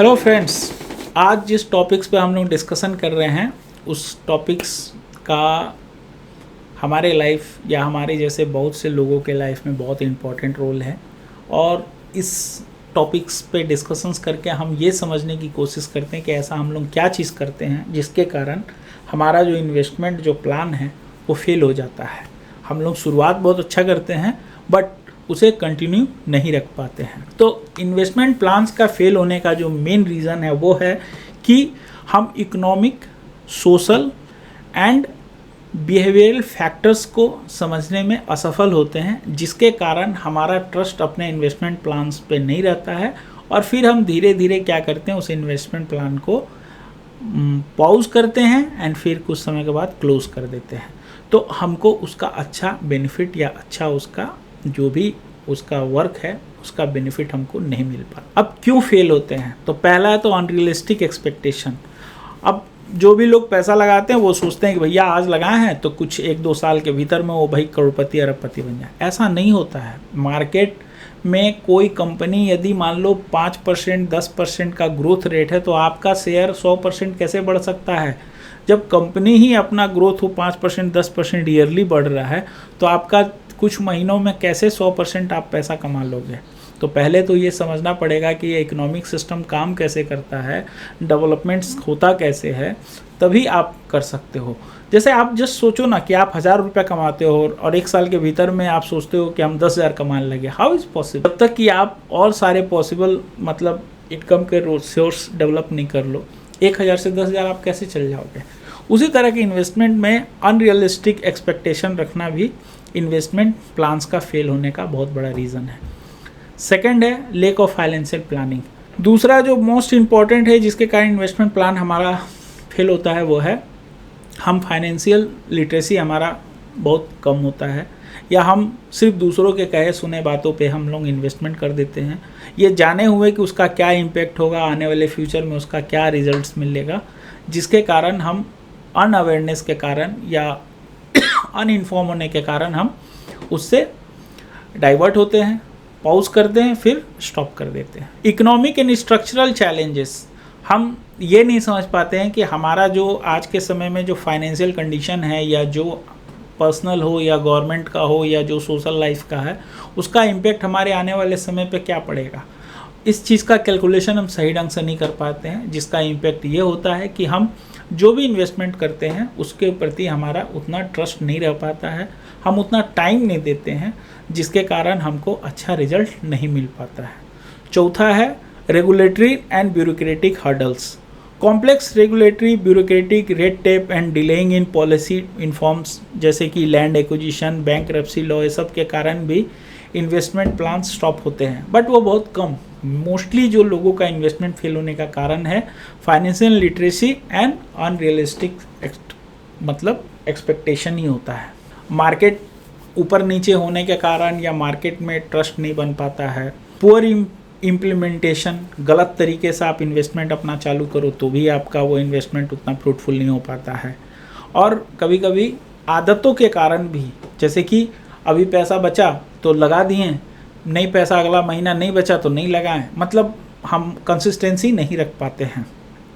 Hello friends, आज जिस topics पे हम लोग डिस्कशन कर रहे हैं उस टॉपिक्स का हमारे लाइफ या हमारे जैसे बहुत से लोगों के लाइफ में बहुत इम्पोर्टेंट रोल है। और इस टॉपिक्स पे डिस्कशंस करके हम ये समझने की कोशिश करते हैं कि ऐसा हम लोग क्या चीज़ करते हैं जिसके कारण हमारा जो इन्वेस्टमेंट जो प्लान है वो फेल हो जाता है। हम लोग शुरुआत बहुत अच्छा करते हैं बट उसे कंटिन्यू नहीं रख पाते हैं। तो इन्वेस्टमेंट प्लान्स का फेल होने का जो मेन रीज़न है वो है कि हम economic, social and behavioural factors को समझने में असफल होते हैं, जिसके कारण हमारा ट्रस्ट अपने इन्वेस्टमेंट प्लान्स पे नहीं रहता है और फिर हम धीरे धीरे क्या करते हैं, उस इन्वेस्टमेंट प्लान को पॉज करते हैं एंड फिर कुछ समय के बाद क्लोज कर देते हैं। तो हमको उसका अच्छा बेनिफिट या अच्छा उसका जो भी उसका वर्क है उसका बेनिफिट हमको नहीं मिल पाता। अब क्यों फेल होते हैं? तो पहला है तो अनरियलिस्टिक एक्सपेक्टेशन। अब जो भी लोग पैसा लगाते हैं वो सोचते हैं कि भैया आज लगाए हैं तो कुछ 1-2 साल के भीतर में वो भाई करोड़पति अरबपति बन जाए। ऐसा नहीं होता है। मार्केट में कोई कंपनी यदि मान लो 5% 10% का ग्रोथ रेट है तो आपका शेयर 100% कैसे बढ़ सकता है? जब कंपनी ही अपना ग्रोथ हो 5% 10% ईयरली बढ़ रहा है तो आपका कुछ महीनों में कैसे 100% आप पैसा कमा लोगे? तो पहले तो ये समझना पड़ेगा कि ये इकोनॉमिक सिस्टम काम कैसे करता है, डेवलपमेंट्स होता कैसे है, तभी आप कर सकते हो। जैसे आप जस्ट सोचो ना कि आप 1000 रुपये कमाते हो और 1 साल के भीतर में आप सोचते हो कि हम 10,000 कमाने लगे। How is possible? जब तक कि आप और सारे पॉसिबल मतलब इनकम के सोर्स डेवलप नहीं कर लो, 1000 से 10,000 आप कैसे चल जाओगे? उसी तरह के इन्वेस्टमेंट में अनरियलिस्टिक एक्सपेक्टेशन रखना भी इन्वेस्टमेंट प्लान्स का फेल होने का बहुत बड़ा रीज़न है। सेकंड है लेक ऑफ फाइनेंशियल प्लानिंग। दूसरा जो मोस्ट इम्पॉर्टेंट है जिसके कारण इन्वेस्टमेंट प्लान हमारा फेल होता है वो है हम फाइनेंशियल लिटरेसी हमारा बहुत कम होता है, या हम सिर्फ दूसरों के कहे सुने बातों पे हम लोग इन्वेस्टमेंट कर देते हैं, ये जाने हुए कि उसका क्या इम्पैक्ट होगा, आने वाले फ्यूचर में उसका क्या रिजल्ट्स मिलेगा, जिसके कारण हम अनअवेयरनेस के कारण या अनइन्फॉर्म होने के कारण हम उससे डाइवर्ट होते हैं, पॉज करते हैं, फिर स्टॉप कर देते हैं। इकोनॉमिक एंड स्ट्रक्चरल चैलेंजेस, हम ये नहीं समझ पाते हैं कि हमारा जो आज के समय में जो फाइनेंशियल कंडीशन है या जो पर्सनल हो या गवर्नमेंट का हो या जो सोशल लाइफ का है उसका इम्पेक्ट हमारे आने वाले समय पे क्या पड़ेगा। इस चीज़ का कैलकुलेशन हम सही ढंग से नहीं कर पाते हैं, जिसका इम्पेक्ट ये होता है कि हम जो भी इन्वेस्टमेंट करते हैं उसके प्रति हमारा उतना ट्रस्ट नहीं रह पाता है, हम उतना टाइम नहीं देते हैं, जिसके कारण हमको अच्छा रिजल्ट नहीं मिल पाता है। चौथा है regulatory and bureaucratic hurdles. Complex regulatory bureaucratic red tape and delaying in policy informs, जैसे कि लैंड एक्विजिशन, बैंकरप्सी लॉ, ये सब के कारण भी इन्वेस्टमेंट प्लान स्टॉप होते हैं, बट वो बहुत कम। मोस्टली जो लोगों का इन्वेस्टमेंट फेल होने का कारण है फाइनेंशियल लिटरेसी एंड अनरियलिस्टिक मतलब एक्सपेक्टेशन ही होता है। मार्केट ऊपर नीचे होने के कारण या मार्केट में ट्रस्ट नहीं बन पाता है। पुअर इम्प्लीमेंटेशन, गलत तरीके से आप इन्वेस्टमेंट अपना चालू करो तो भी आपका वो इन्वेस्टमेंट उतना फ्रूटफुल नहीं हो पाता है। और कभी कभी आदतों के कारण भी, जैसे कि अभी पैसा बचा तो लगा दिए, नहीं पैसा अगला महीना नहीं बचा तो नहीं लगाएं, मतलब हम कंसिस्टेंसी नहीं रख पाते हैं।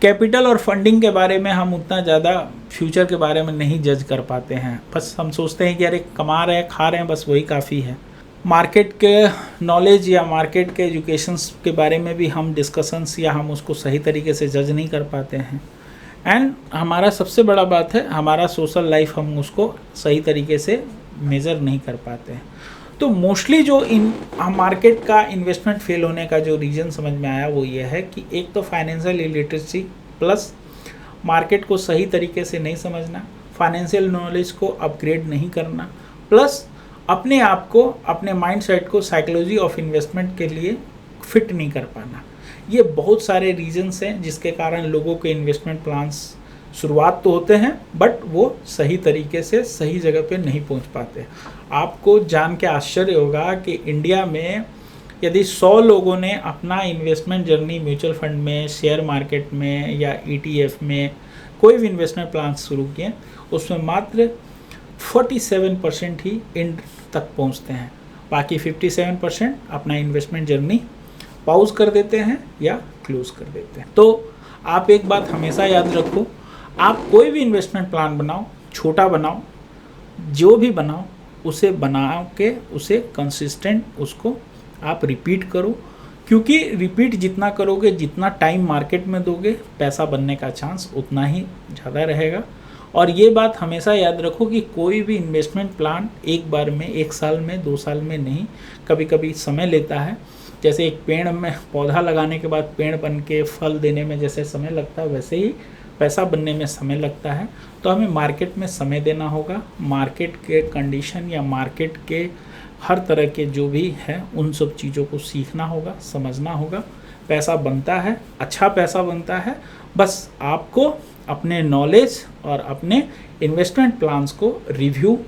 कैपिटल और फंडिंग के बारे में हम उतना ज़्यादा फ्यूचर के बारे में नहीं जज कर पाते हैं, बस हम सोचते हैं कि अरे कमा रहे हैं खा रहे हैं बस वही काफ़ी है। मार्केट के नॉलेज या मार्केट के एजुकेशंस के बारे में भी हम डिस्कशंस या हम उसको सही तरीके से जज नहीं कर पाते हैं। एंड हमारा सबसे बड़ा बात है हमारा सोशल लाइफ, हम उसको सही तरीके से मेज़र नहीं कर पाते हैं। तो मोस्टली जो मार्केट का इन्वेस्टमेंट फेल होने का जो रीज़न समझ में आया वो ये है कि एक तो फाइनेंशियल इलिटरेसी प्लस मार्केट को सही तरीके से नहीं समझना, फाइनेंशियल नॉलेज को अपग्रेड नहीं करना, प्लस अपने आप को, अपने माइंडसेट को साइकोलॉजी ऑफ इन्वेस्टमेंट के लिए फिट नहीं कर पाना। ये बहुत सारे रीजंस हैं जिसके कारण लोगों के इन्वेस्टमेंट प्लान्स शुरुआत तो होते हैं बट वो सही तरीके से सही जगह पे नहीं पहुंच पाते। आपको जान के आश्चर्य होगा कि इंडिया में यदि 100 लोगों ने अपना इन्वेस्टमेंट जर्नी म्यूचुअल फंड में, शेयर मार्केट में या ETF में कोई भी इन्वेस्टमेंट प्लान शुरू किए, उसमें मात्र 47% ही एंड तक पहुंचते हैं। बाकी 57% अपना इन्वेस्टमेंट जर्नी पॉज कर देते हैं या क्लोज कर देते हैं। तो आप एक बात हमेशा याद रखो, आप कोई भी इन्वेस्टमेंट प्लान बनाओ, छोटा बनाओ, जो भी बनाओ, उसे बना के उसे कंसिस्टेंट उसको आप रिपीट करो, क्योंकि रिपीट जितना करोगे, जितना टाइम मार्केट में दोगे, पैसा बनने का चांस उतना ही ज़्यादा रहेगा। और ये बात हमेशा याद रखो कि कोई भी इन्वेस्टमेंट प्लान एक बार में, 1 साल में, 2 साल में नहीं, कभी कभी समय लेता है। जैसे एक पेड़ में पौधा लगाने के बाद पेड़ बन के फल देने में जैसे समय लगता है, वैसे ही पैसा बनने में समय लगता है। तो हमें मार्केट में समय देना होगा, मार्केट के कंडीशन या मार्केट के हर तरह के जो भी है उन सब चीज़ों को सीखना होगा, समझना होगा। पैसा बनता है, अच्छा पैसा बनता है, बस आपको अपने नॉलेज और अपने इन्वेस्टमेंट प्लान्स को रिव्यू,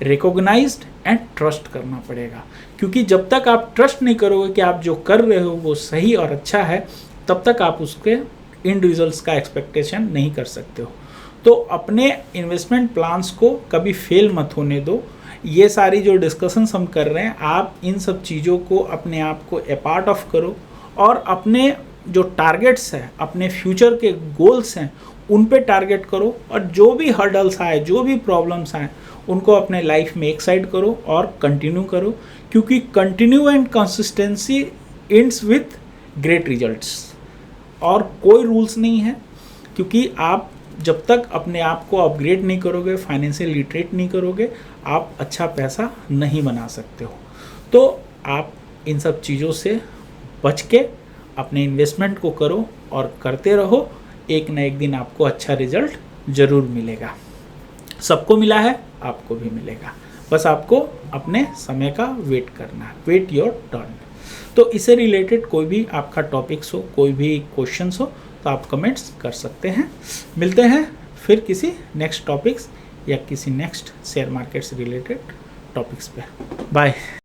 रिकॉग्नाइज्ड एंड ट्रस्ट करना पड़ेगा। क्योंकि जब तक आप ट्रस्ट नहीं करोगे कि आप जो कर रहे हो वो सही और अच्छा है, तब तक आप उसके एंड रिजल्ट्स का एक्सपेक्टेशन नहीं कर सकते हो। तो अपने इन्वेस्टमेंट प्लान्स को कभी फेल मत होने दो। ये सारी जो डिस्कशंस हम कर रहे हैं, आप इन सब चीज़ों को अपने आप को ए पार्ट ऑफ करो और अपने जो टारगेट्स हैं, अपने फ्यूचर के गोल्स हैं, उन पे टारगेट करो। और जो भी हर्डल्स आए, जो भी प्रॉब्लम्स आए, उनको अपने लाइफ में एक साइड करो और कंटिन्यू करो, क्योंकि continue and consistency ends with great results. और कोई रूल्स नहीं है, क्योंकि आप जब तक अपने आप को अपग्रेड नहीं करोगे, फाइनेंशियल लिटरेट नहीं करोगे, आप अच्छा पैसा नहीं बना सकते हो। तो आप इन सब चीज़ों से बच के अपने इन्वेस्टमेंट को करो और करते रहो। एक न एक दिन आपको अच्छा रिजल्ट ज़रूर मिलेगा। सबको मिला है, आपको भी मिलेगा। बस आपको अपने समय का वेट करना है, वेट योर टर्न। तो इससे रिलेटेड कोई भी आपका टॉपिक्स हो, कोई भी क्वेश्चंस हो, तो आप कमेंट्स कर सकते हैं। मिलते हैं फिर किसी नेक्स्ट टॉपिक्स या किसी नेक्स्ट शेयर मार्केट से रिलेटेड टॉपिक्स पे। बाय।